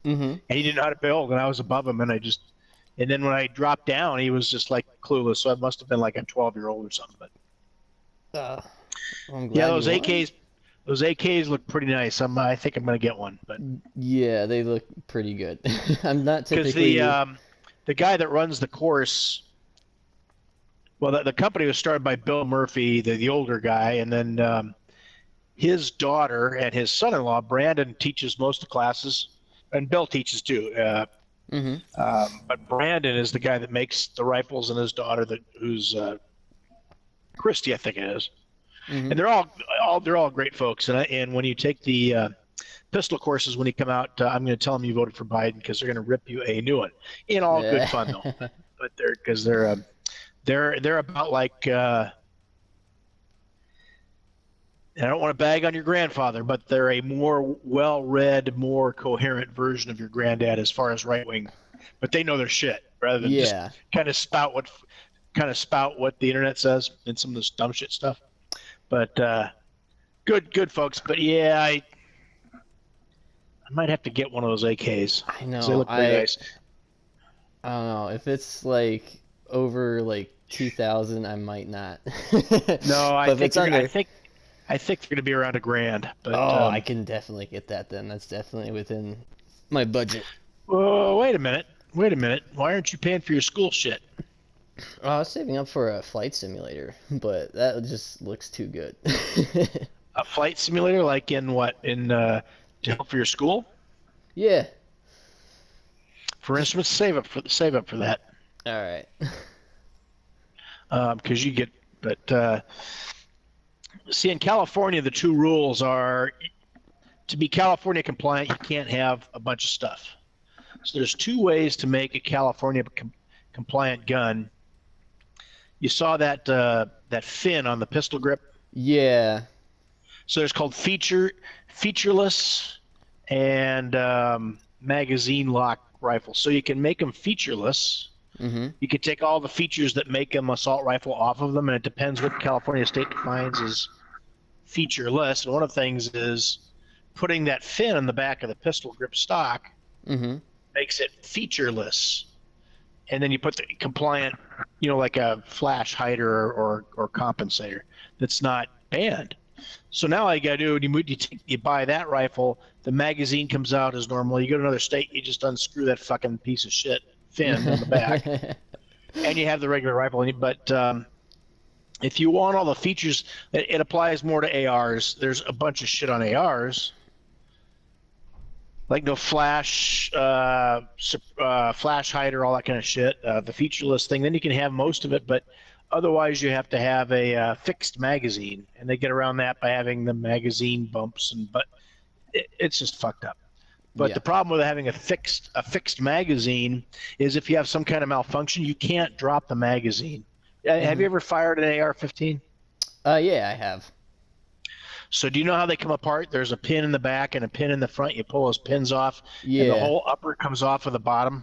Mm-hmm. and he didn't know how to build, and I was above him, and then when I dropped down, he was just like clueless. So I must have been like a 12-year-old or something. But Uh, I'm yeah, glad you won. those AKs look pretty nice. I think I'm gonna get one, but Yeah, they look pretty good. I'm not because typically. the guy that runs the course, well, the company was started by Bill Murphy, the older guy, and then his daughter and his son-in-law Brandon teaches most of the classes, and Bill teaches too. Mm-hmm. But Brandon is the guy that makes the rifles, and his daughter who's Christy, I think it is. Mm-hmm. And they're all great folks. And when you take the pistol courses when you come out, I'm going to tell them you voted for Biden because they're going to rip you a new one. In all good fun though, but they're about like. And I don't want to bag on your grandfather, but they're a more well-read, more coherent version of your granddad as far as right wing. But they know their shit rather than just Yeah. kind of spout what the internet says and some of this dumb shit stuff. But good folks. But yeah, I might have to get one of those AKs I because they know. look pretty nice. I don't know if it's like over like 2,000, I might not. No, But if it's under, I think they're going to be around $1,000. But oh, I can definitely get that then. That's definitely within my budget. oh, wait a minute. Wait a minute. Why aren't you paying for your school shit? I was saving up for a flight simulator, but that just looks too good. A flight simulator, like in what in to help for your school? Yeah. For Just instance, save up for that all right. because you get. But see, in California, the two rules are to be California compliant, you can't have a bunch of stuff. So there's two ways to make a California compliant gun. You saw that fin on the pistol grip. Yeah. So there's called featureless, and magazine lock rifles. So you can make them featureless. Mm-hmm. You could take all the features that make them assault rifle off of them, and it depends what California state defines as featureless. And one of the things is putting that fin on the back of the pistol grip stock Mm-hmm. makes it featureless. And then you put the compliant, like a flash hider or compensator that's not banned. So now all you got to do, you buy that rifle, the magazine comes out as normal. You go to another state, you just unscrew that fucking piece of shit fin on the back, and you have the regular rifle. But if you want all the features, it applies more to ARs. There's a bunch of shit on ARs, like no flash, flash hider, all that kind of shit. The featureless thing. Then you can have most of it, but otherwise you have to have a fixed magazine, and they get around that by having the magazine bumps. But it's just fucked up. But Yeah. the problem with having a fixed magazine is if you have some kind of malfunction, you can't drop the magazine. Have Mm-hmm. you ever fired an AR-15? Yeah, I have. So do you know how they come apart? There's a pin in the back and a pin in the front. You pull those pins off, and the Yeah. whole upper comes off of the bottom.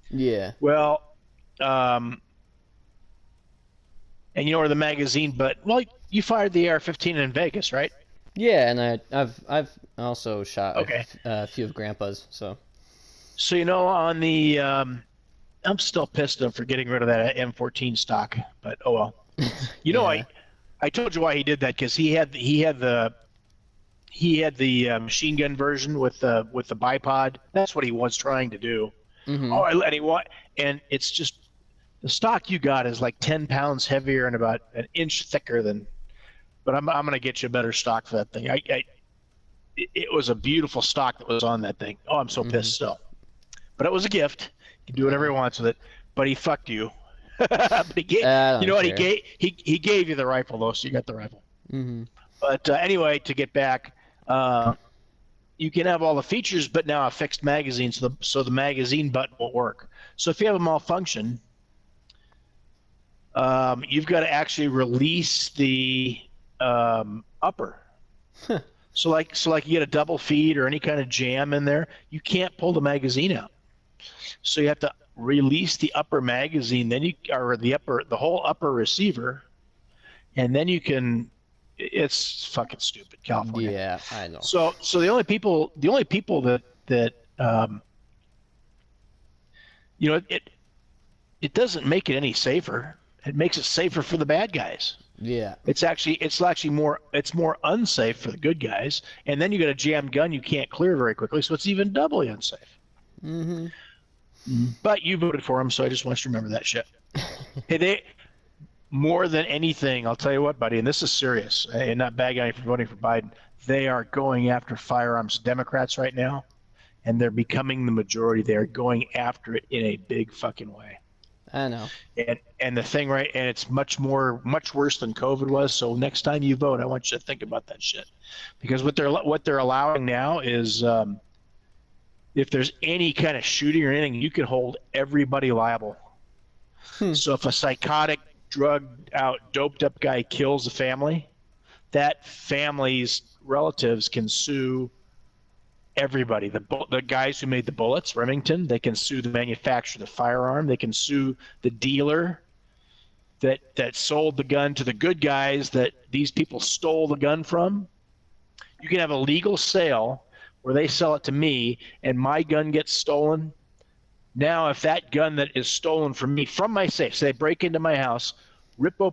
Yeah. Well, um, and you know where the magazine, but well, you fired the AR-15 in Vegas, right? Yeah, and I've also shot Okay. a few of Grandpa's. So. So on the, I'm still pissed for getting rid of that M14 stock, but oh well. You know, Yeah. I told you why he did that because he had the machine gun version with the bipod. That's what he was trying to do. Mm-hmm. Oh, and it's just the stock you got is like 10 pounds heavier and about an inch thicker than. But I'm gonna get you a better stock for that thing. It was a beautiful stock that was on that thing. Oh, I'm so Mm-hmm. pissed still. But it was a gift. He can do whatever he wants with it. But he fucked you. But I you don't know what care. he gave you the rifle though, so you got the rifle. Mm-hmm. But anyway, to get back, you can have all the features, but now a fixed magazine, so the magazine button won't work. So if you have a malfunction, you've got to actually release the upper. So like you get a double feed or any kind of jam in there, you can't pull the magazine out. So you have to release the upper magazine, then the whole upper receiver, and then you can. It's fucking stupid, California. Yeah, I know. So the only people that it doesn't make it any safer. It makes it safer for the bad guys. Yeah. It's actually more unsafe for the good guys. And then you got a jammed gun you can't clear very quickly, so it's even doubly unsafe. Mm-hmm. But you voted for them, so I just want you to remember that shit. Hey, they more than anything, I'll tell you what, buddy, and this is serious, and not bad guy for voting for Biden. They are going after firearms Democrats right now, and they're becoming the majority. They are going after it in a big fucking way. I know. And the thing, right, and it's much worse than COVID was. So next time you vote, I want you to think about that shit, because what they're allowing now is if there's any kind of shooting or anything, you can hold everybody liable. So if a psychotic, drugged out, doped up guy kills a family, that family's relatives can sue everybody. The guys who made the bullets, Remington, they can sue the manufacturer of the firearm. They can sue the dealer that sold the gun to the good guys that these people stole the gun from. You can have a legal sale where they sell it to me and my gun gets stolen. Now, if that gun that is stolen from me, from my safe, so they break into my house, rip open